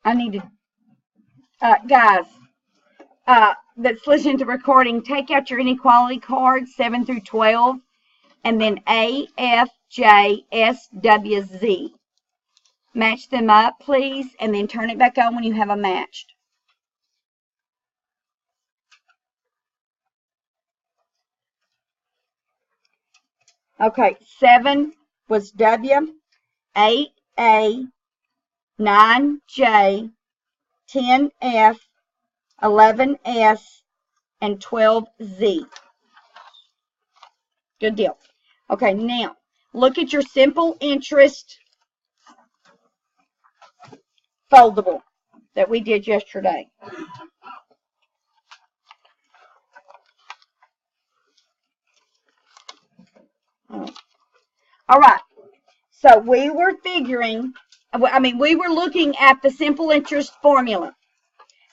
I need to, guys, that's listening to recording, take out your inequality cards, 7 through 12, and then A, F, J, S, W, Z. Match them up, please, and then turn it back on when you have them matched. Okay, 7 was W, 8, A, 9, J, 10, F, 11, S, and 12, Z. Good deal. Okay, now, look at your simple interest foldable that we did yesterday. All right. So we were we were looking at the simple interest formula.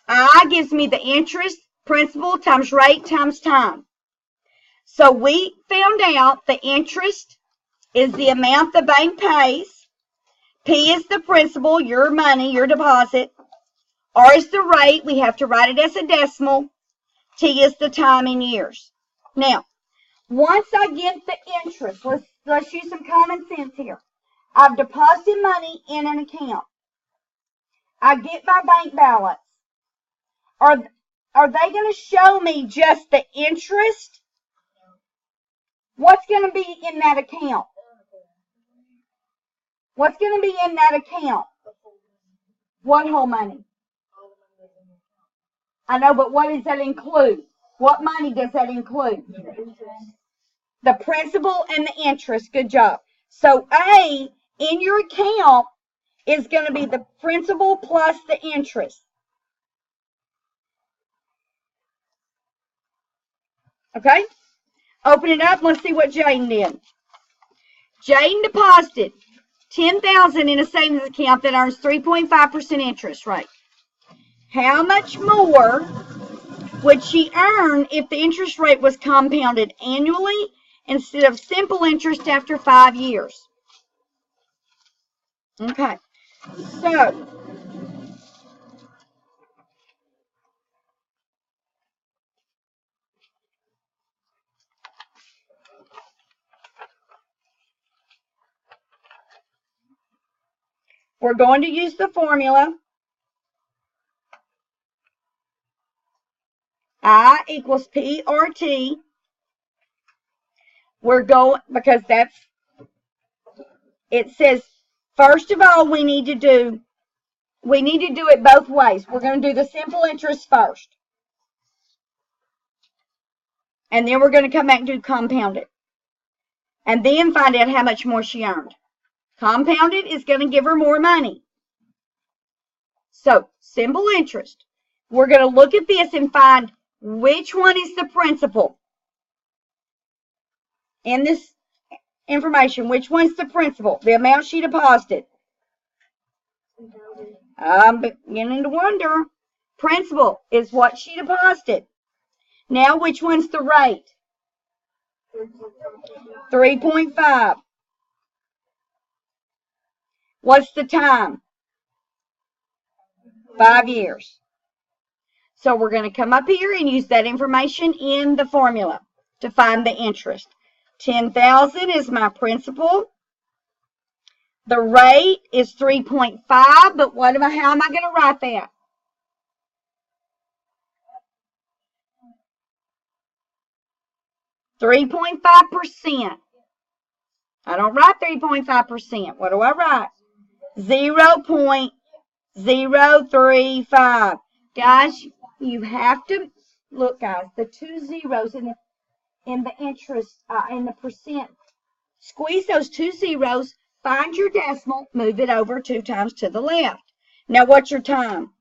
I gives me the interest, principal times rate times time. So we found out the interest is the amount the bank pays. P is the principal, your money, your deposit. R is the rate. We have to write it as a decimal. T is the time in years. Now, once I get the interest, let's use some common sense here. I've deposited money in an account. I get my bank balance. Are they going to show me just the interest? What's going to be in that account? What's going to be in that account? What whole money? I know, but what does that include? What money does that include? The principal and the interest. Good job. So A in your account is going to be the principal plus the interest. Okay? Open it up. Let's see what Jane did. Jane deposited $10,000 in a savings account that earns 3.5% interest rate. How much more would she earn if the interest rate was compounded annually instead of simple interest after 5 years? Okay, so we're going to use the formula. I equals PRT. We're going, because it says, first of all, we need to do it both ways. We're going to do the simple interest first. And then we're going to come back and do compounded. And then find out how much more she earned. Compounded is going to give her more money. So, simple interest. We're going to look at this and find which one is the principal. In this information, which one's the principal? The amount she deposited. I'm beginning to wonder. Principal is what she deposited. Now, which one's the rate? 3.5. What's the time? 5 years. So we're going to come up here and use that information in the formula to find the interest. 10,000 is my principal. The rate is 3.5, but how am I going to write that? .5%. I don't write 3.5%. What do I write? 0.035. Guys, you have to look, guys. The 2 zeros in the interest in the percent. Squeeze those 2 zeros. Find your decimal. Move it over 2 times to the left. Now, what's your time?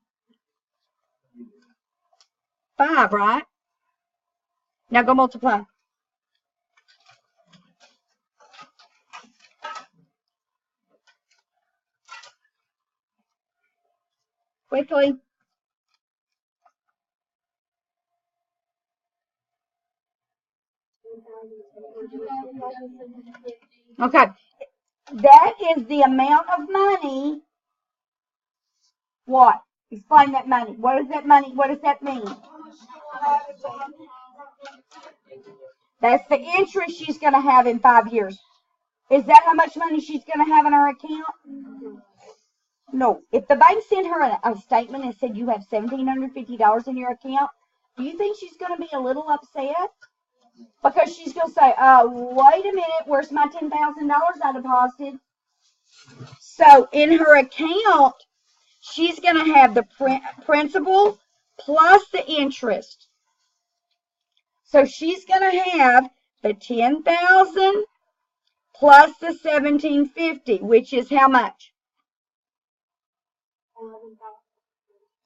5, right? Now go multiply. Quickly. Okay. That is the amount of money What? Explain that money. What is that money? What does that mean? That's the interest she's going to have in 5 years. Is that how much money she's going to have in her account? No. If the bank sent her a statement and said you have $1,750 in your account, do you think she's going to be a little upset? Because she's going to say, wait a minute, where's my $10,000 I deposited? So in her account, she's going to have the principal plus the interest. So she's going to have the $10,000 plus the $1,750, which is how much?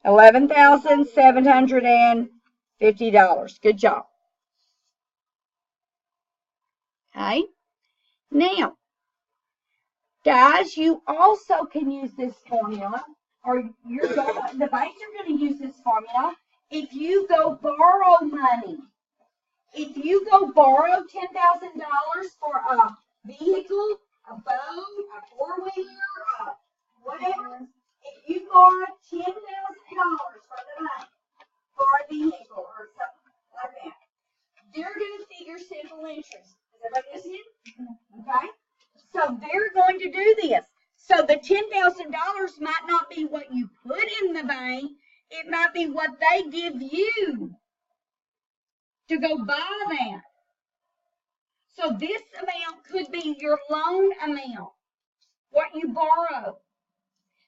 $11,750. Good job. Okay. Now, guys, you also can use this formula, or the banks are going to use this formula if you go borrow money. If you go borrow $10,000 for a vehicle, a boat, a four-wheeler, whatever, if you borrow $10,000 from the bank for a vehicle or something like that, they're going to figure simple interest. Is everybody listening? Okay? So they're going to do this. So the $10,000 might not be what you put in the bank. It might be what they give you to go buy that. So this amount could be your loan amount, what you borrow.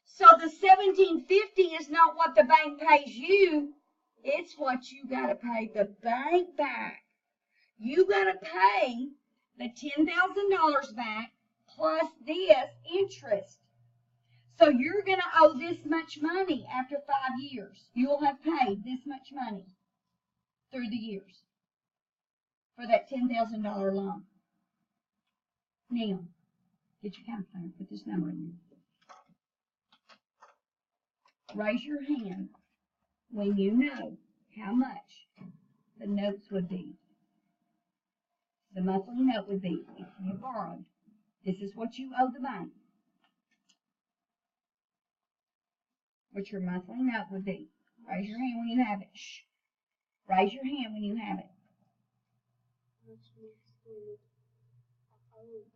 So the $1,750 is not what the bank pays you. It's what you got to pay the bank back. You got to pay the $10,000 back plus this interest. So you're going to owe this much money after 5 years. You'll have paid this much money through the years for that $10,000 loan. Now, get your calculator, put this number in there. Raise your hand when you know how much the notes would be. The monthly note would be, if you borrowed, this is what you owe the bank. What your monthly note would be. Raise your hand when you have it. Shh. Raise your hand when you have it.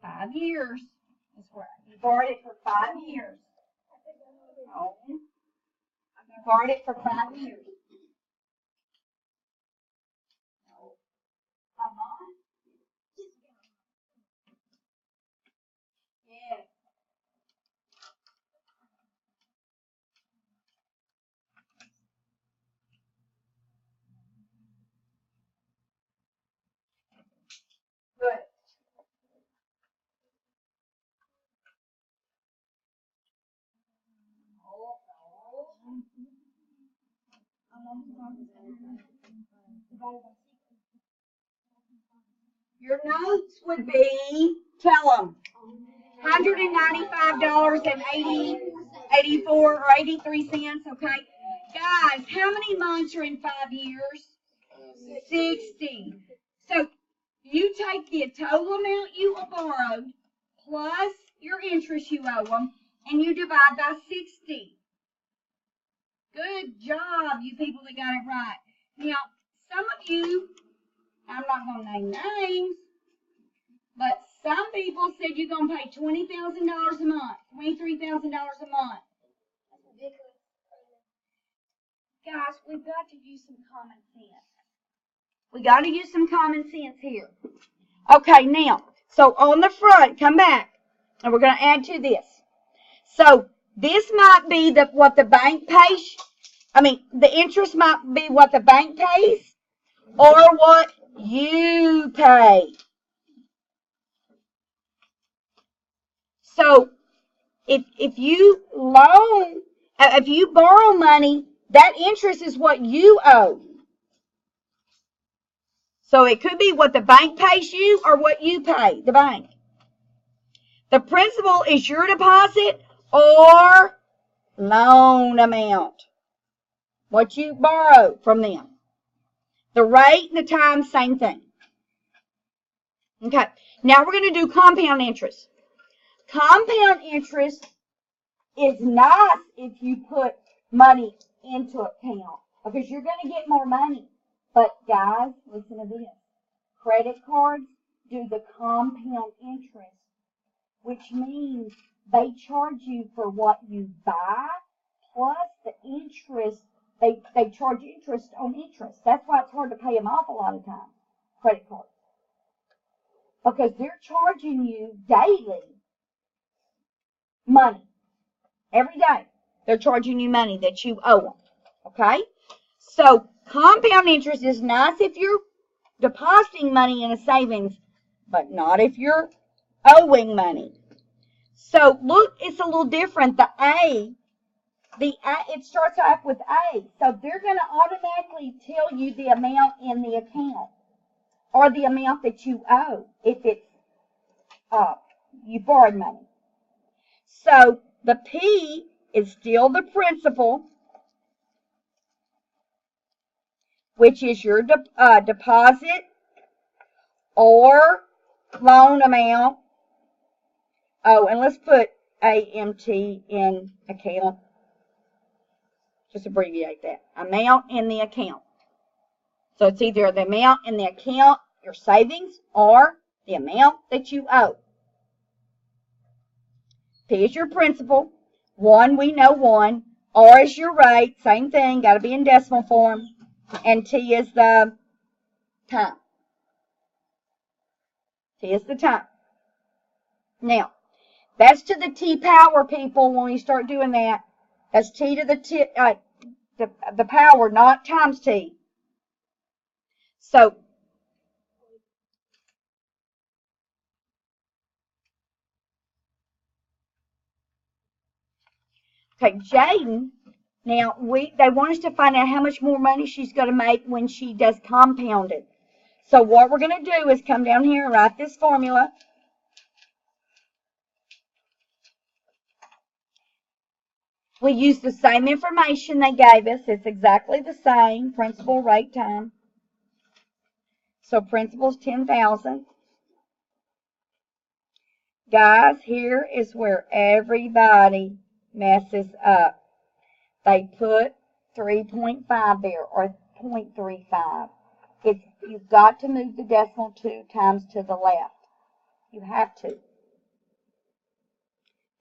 5 years. That's where you borrowed it for 5 years. Oh. You borrowed it for 5 years. Come on. Yeah. Good. Your notes would be, tell them, $195.84 or 83 cents, okay? Guys, how many months are in 5 years? 60. So you take the total amount you borrowed plus your interest you owe them, and you divide by 60. Good job, you people that got it right. Now, some of you, I'm not going to name names, but some people said you're going to pay $20,000 a month, $23,000 a month. Guys, we've got to use some common sense. We got to use some common sense here. Okay, now, so on the front, come back, and we're going to add to this. So this might be what the bank pays. I mean, the interest might be what the bank pays or what you pay. So if you borrow money, that interest is what you owe. So it could be what the bank pays you or what you pay the bank. The principal is your deposit or loan amount, what you borrow from them. The rate and the time, same thing. Okay, now we're going to do compound interest. Compound interest is nice if you put money into account because you're going to get more money. But guys, listen to this. Credit cards do the compound interest, which means they charge you for what you buy plus the interest. They charge interest on interest. That's why it's hard to pay them off a lot of times, credit cards. Because they're charging you daily money. Every day. They're charging you money that you owe them. Okay? So compound interest is nice if you're depositing money in a savings, but not if you're owing money. So look, it's a little different. It starts off with A. So they're going to automatically tell you the amount in the account or the amount that you owe if it's you borrowed money. So the P is still the principal, which is your deposit or loan amount. Oh, and let's put AMT in account. Just abbreviate that. Amount in the account. So it's either the amount in the account, your savings, or the amount that you owe. P is your principal. 1, we know 1. R is your rate. Same thing. Got to be in decimal form. And T is the time. T is the time. Now, that's to the T power, people, when we start doing that. That's T to the power, not times T. So, okay, Jaden, now they want us to find out how much more money she's going to make when she does compounded. So what we're going to do is come down here and write this formula. We use the same information they gave us. It's exactly the same, principal, rate, time. So principal is 10,000. Guys, here is where everybody messes up. They put 3.5 there, or 0.35. You've got to move the decimal 2 times to the left. You have to.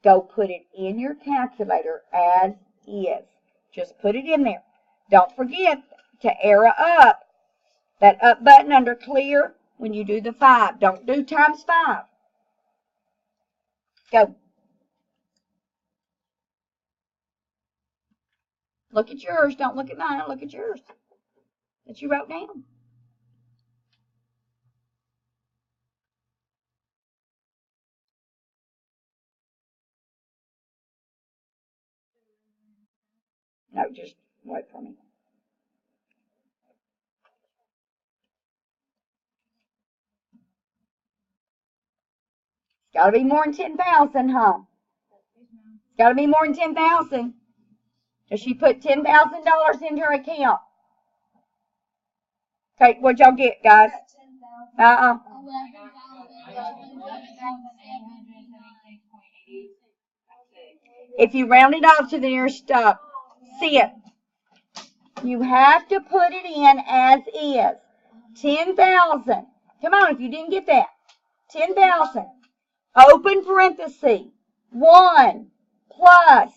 Go put it in your calculator as is. Just put it in there. Don't forget to arrow up. That up button under clear when you do the 5. Don't do times 5. Go. Look at yours. Don't look at mine. Look at yours that you wrote down. No, just wait for me. It's got to be more than 10,000, huh? It's got to be more than 10,000. So she put $10,000 into her account. Okay, what'd y'all get, guys? If you round it off to the nearest cent, you have to put it in as is. 10,000. Come on, if you didn't get that. 10,000. Open parenthesis. 1 plus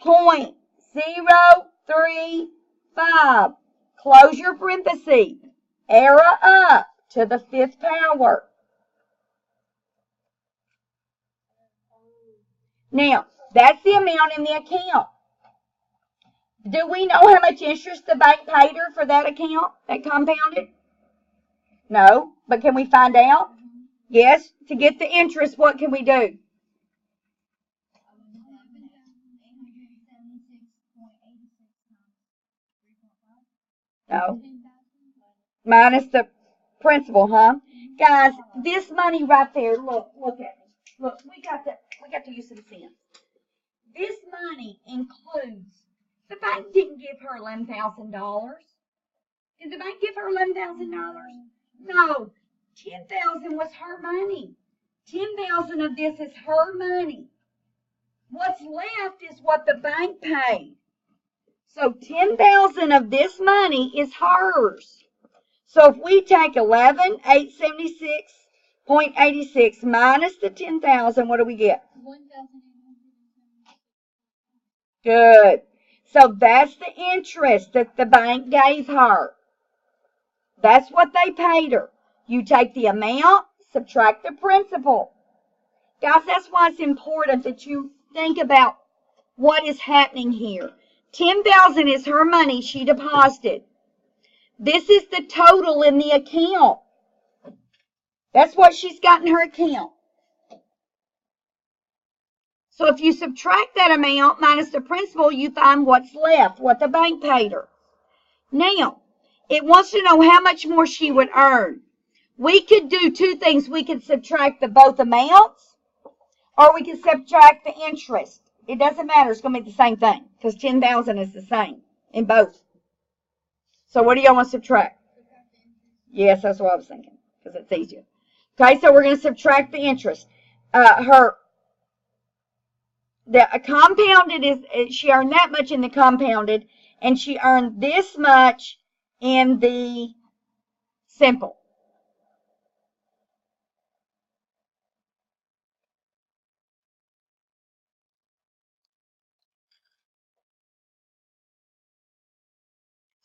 0.035. Close your parenthesis. Arrow up to the 5th power. Now, that's the amount in the account. Do we know how much interest the bank paid her for that account, that compounded? No, but can we find out? Yes, to get the interest, what can we do? No. Minus the principal, huh? Guys, this money right there, look at me. Look, we got to use some sense. This money includes, the bank didn't give her $11,000. Did the bank give her $11,000? No. 10,000 was her money. 10,000 of this is her money What's left is what the bank paid. So $10,000 of this money is hers. So if we take 11,876.86 minus the 10,000, what do we get? 1,876. Good. So that's the interest that the bank gave her. That's what they paid her. You take the amount, subtract the principal. Guys, that's why it's important that you think about what is happening here. 10,000 is her money she deposited. This is the total in the account. That's what she's got in her account. So if you subtract that amount minus the principal, you find what's left, what the bank paid her. Now, it wants to know how much more she would earn. We could do two things. We could subtract the both amounts, or we could subtract the interest. It doesn't matter. It's going to be the same thing because 10,000 is the same in both. So what do y'all want to subtract? Yes, that's what I was thinking because it's easier. Okay, so we're going to subtract the interest. The compounded is, she earned that much in the compounded, and she earned this much in the simple.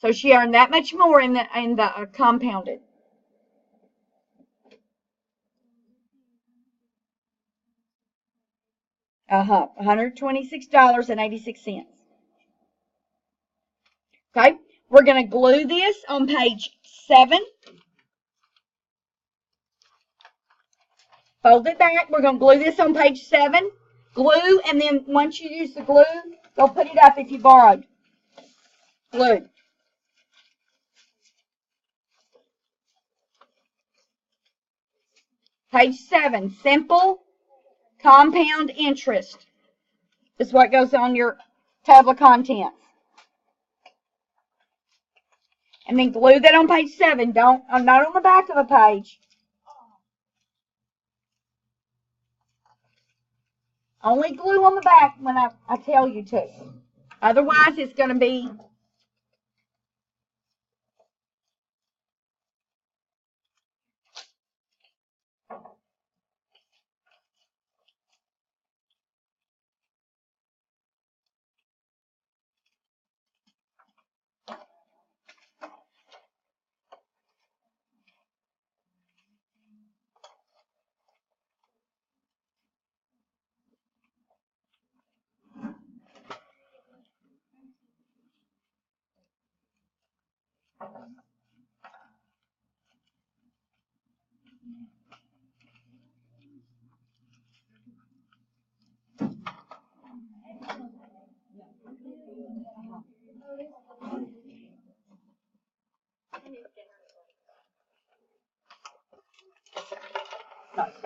So she earned that much more in the compounded. $126.86. Okay, we're going to glue this on page 7. Fold it back. We're going to glue this on page 7. Glue, and then once you use the glue, go put it up if you borrowed. Glue. Page 7, simple compound interest is what goes on your table of contents. And then glue that on page 7. Not on the back of a page. Only glue on the back when I tell you to. Otherwise, it's going to be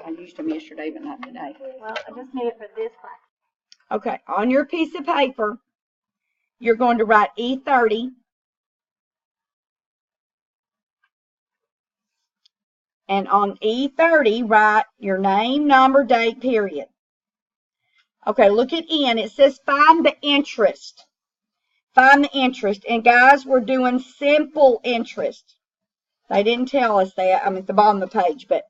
I used them yesterday, but not today. Well, I just need it for this class. Okay, on your piece of paper, you're going to write E30. And on E30, write your name, number, date, period. Okay, look at N. It says find the interest. Find the interest. And guys, we're doing simple interest. They didn't tell us that. I'm at the bottom of the page, but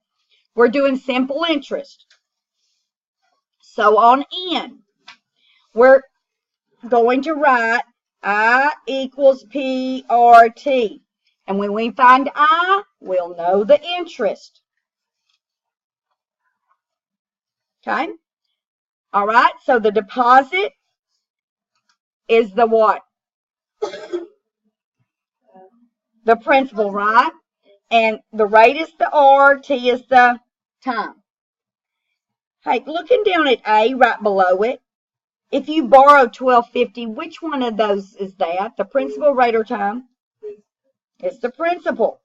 we're doing simple interest. So on N, we're going to write I equals PRT. And when we find I, we'll know the interest. Okay? All right, so the deposit is the what? The principal, right? And the rate is the R, T is the time. Hey, looking down at A right below it, if you borrow $12.50, which one of those is that? The principal, rate, or time? It's the principal,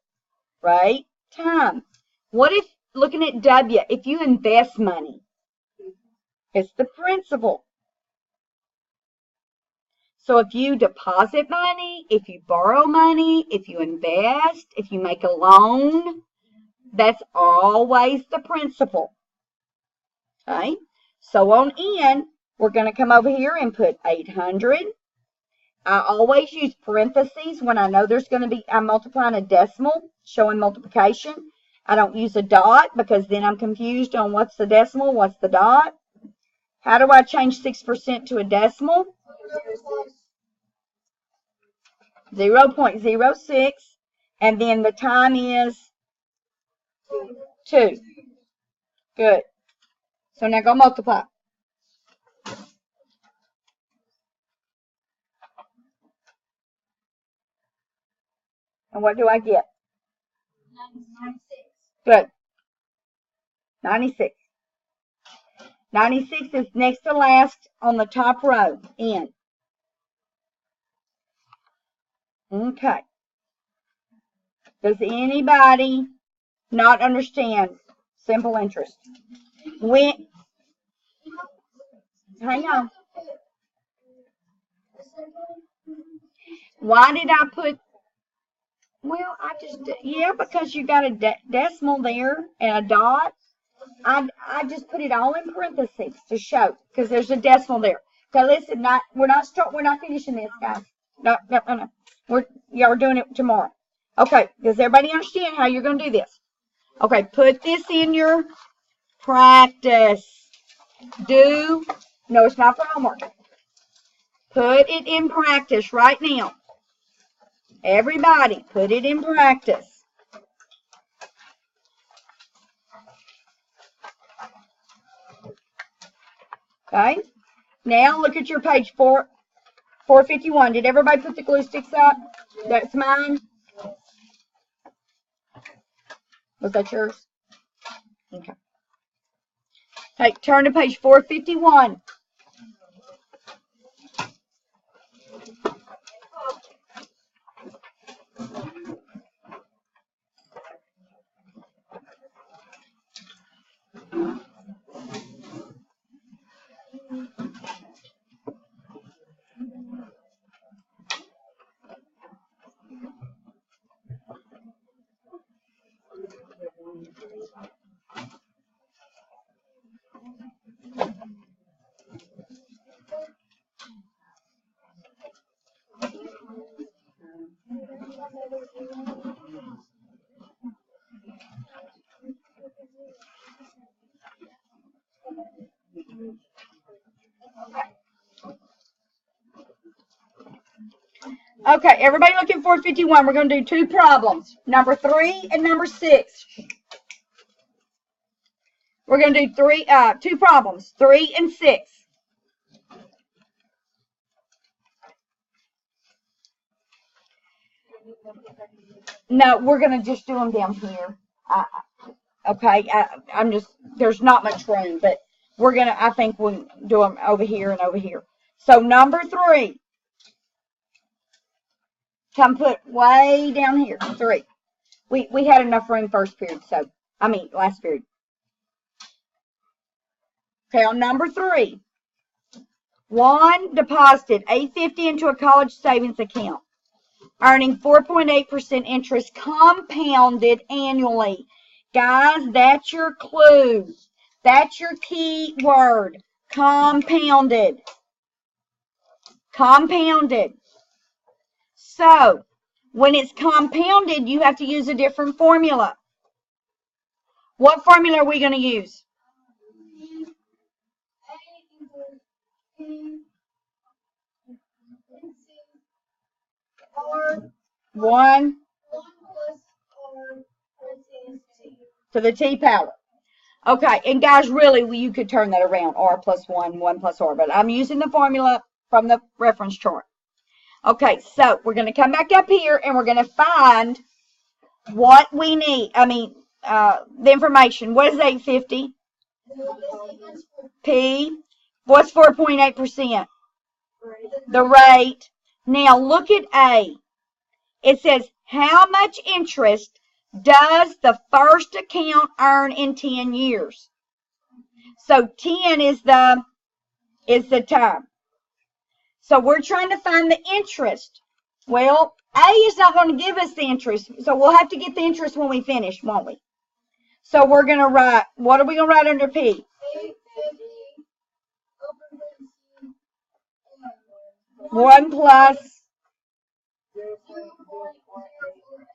right? Time. What if, looking at W, if you invest money, it's the principal. So if you deposit money, if you borrow money, if you invest, if you make a loan, that's always the principal. Okay? So on N, We're going to come over here and put 800. I always use parentheses when I know there's going to be, I'm multiplying a decimal, showing multiplication. I don't use a dot because then I'm confused on what's the decimal, what's the dot. How do I change 6% to a decimal? 0.06. And then the time is 2. Good. So now go multiply. And what do I get? 96. Good. 96. 96 is next to last on the top row. N. Okay. Does anybody not understand simple interest? When, hang on. Why did I put, well, I just, yeah, because you got a decimal there and a dot. I just put it all in parentheses to show, because there's a decimal there. Okay, listen, we're not finishing this, guys. No. Y'all are doing it tomorrow. Okay, does everybody understand how you're going to do this? Okay, put this in your practice. No, it's not for homework. Put it in practice right now. Everybody, put it in practice. Okay, now look at your page 451. Did everybody put the glue sticks up? That's mine. Was that yours? Okay. Hey, turn to page 451. Okay, everybody look at 451. We're going to do 2 problems, number 3 and number 6. We're going to do 2 problems, 3 and 6. No, we're going to just do them down here. Okay, I'm just, there's not much room, but we're going to, I think we'll do them over here and over here. So number 3. Come put way down here, 3. We had enough room first period, so, last period. Okay, on number 3, Juan deposited $850 into a college savings account, earning 4.8% interest compounded annually. Guys, that's your clue. That's your key word, compounded. Compounded. So, when it's compounded, you have to use a different formula. What formula are we going to use? One to the T power. Okay, and guys, really, you could turn that around, R plus 1, 1 plus R, but I'm using the formula from the reference chart. Okay, so we're going to come back up here, and we're going to find what we need. The information. What is 850? P. What's 4.8%? The rate. Now, look at A. It says, how much interest does the first account earn in 10 years? So 10 is the time. So we're trying to find the interest. Well, A is not going to give us the interest, so we'll have to get the interest when we finish, won't we? So we're going to write, what are we going to write under P? 850, open 1 plus,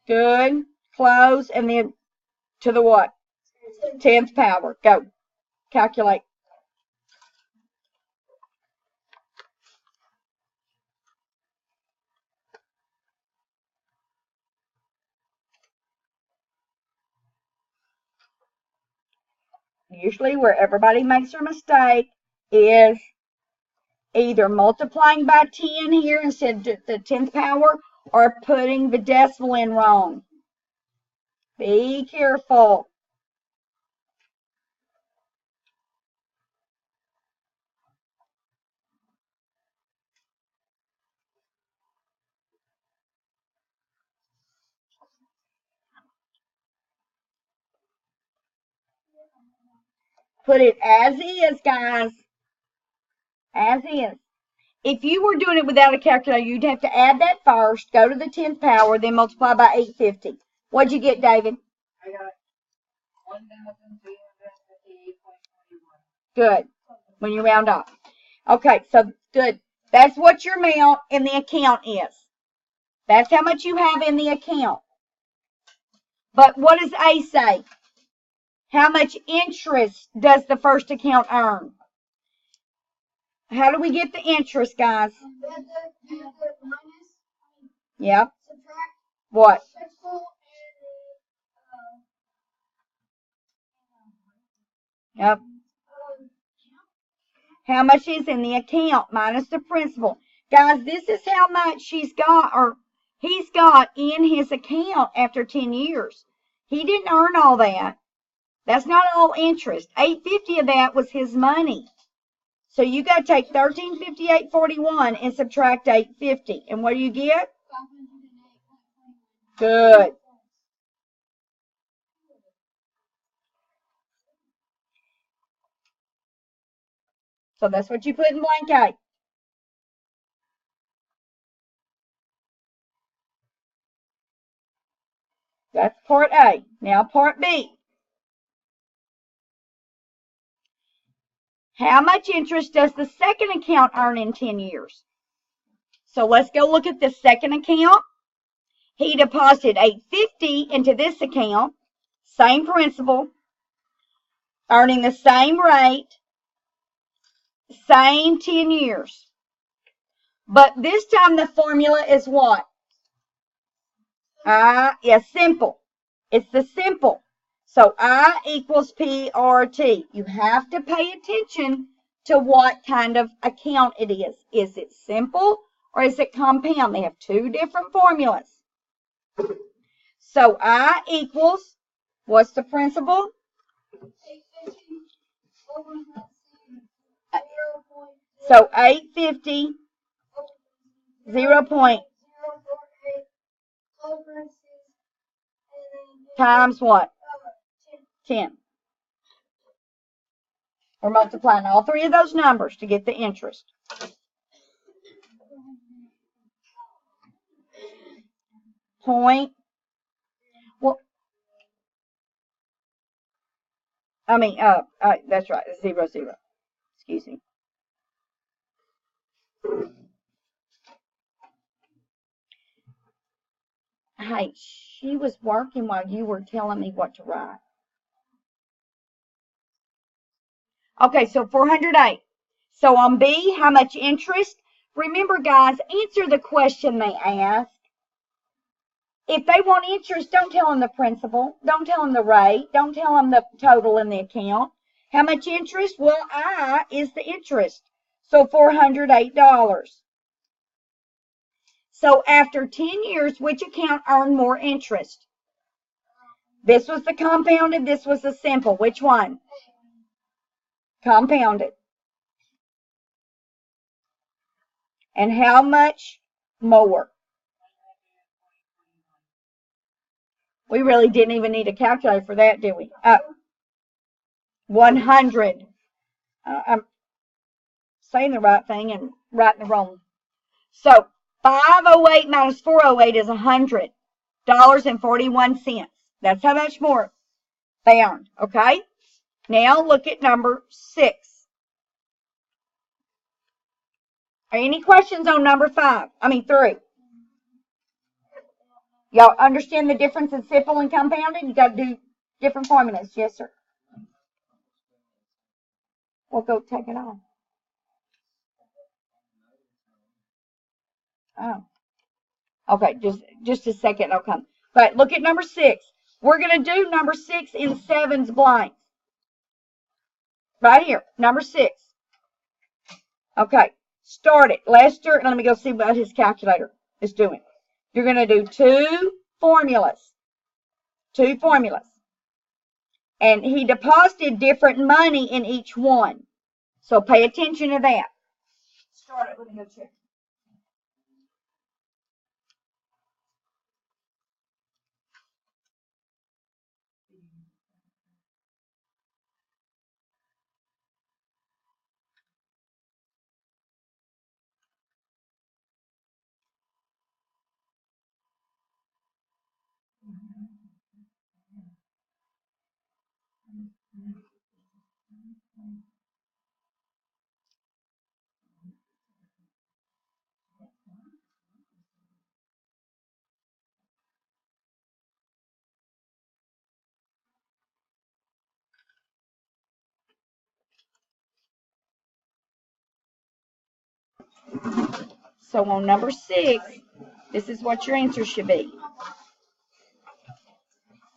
good, close, and then to the what? 10th power. Go. Calculate. Usually where everybody makes their mistake is either multiplying by 10 here instead of the 10th power or putting the decimal in wrong. Be careful. Put it as is, guys. As is. If you were doing it without a calculator, you'd have to add that first, go to the 10th power, then multiply by 850. What'd you get, David? I got 1,358.21. Good. When you round off. Okay, so good. That's what your amount in the account is. That's how much you have in the account. But what does A say? How much interest does the first account earn? How do we get the interest, guys? Yep. What? Yep. How much is in the account minus the principal? Guys, this is how much she's got or he's got in his account after 10 years. He didn't earn all that. That's not all interest. 850 of that was his money. So you got to take 1358.41 and subtract 850. And what do you get? 508.21. Good. So that's what you put in blank A. That's part A. Now part B. How much interest does the second account earn in 10 years? So let's go look at the second account. He deposited $850 into this account, same principal, earning the same rate, same 10 years. But this time the formula is what? Yes, simple. It's the simple. So I equals PRT. You have to pay attention to what kind of account it is. Is it simple or is it compound? They have two different formulas. So I equals, what's the principal? So 850, 0.048 times what? 10. We're multiplying all three of those numbers to get the interest. Point. Well, I mean, that's right. 0, 0. Excuse me. Hey, she was working while you were telling me what to write. Okay, so 408. So on B, how much interest? Remember, guys, answer the question they ask. If they want interest, don't tell them the principal. Don't tell them the rate. Don't tell them the total in the account. How much interest? Well, I is the interest. So $408. So after 10 years, which account earned more interest? This was the compounded. This was the simple. Which one? Compounded. And how much more? We really didn't even need a calculator for that, did we? 100. I'm saying the right thing and writing the wrong. So 508 minus 408 is $100.41. That's how much more they earned. Okay. Now look at number 6. Are any questions on number 3? Y'all understand the difference in simple and compounded? You got to do different formulas. Yes, sir. We'll go take it off. Oh. Okay, just a second. I'll come. But look at number 6. We're going to do number 6 in 7's blanks. Right here, number 6. Okay, start it. Lester, let me go see what his calculator is doing. You're going to do 2 formulas. 2 formulas. And he deposited different money in each one. So pay attention to that. Start it. Let me go check. So on number 6, this is what your answer should be.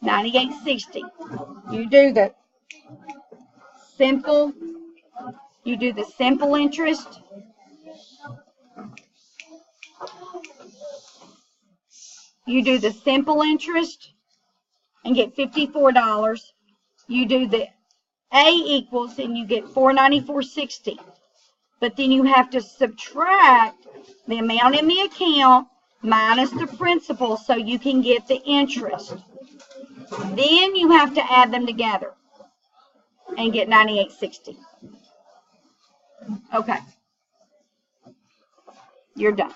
9860. You do the simple interest. You do the simple interest and get $54. You do the A equals and you get $494.60. But then you have to subtract the amount in the account minus the principal so you can get the interest. Then you have to add them together and get 9860. Okay. You're done.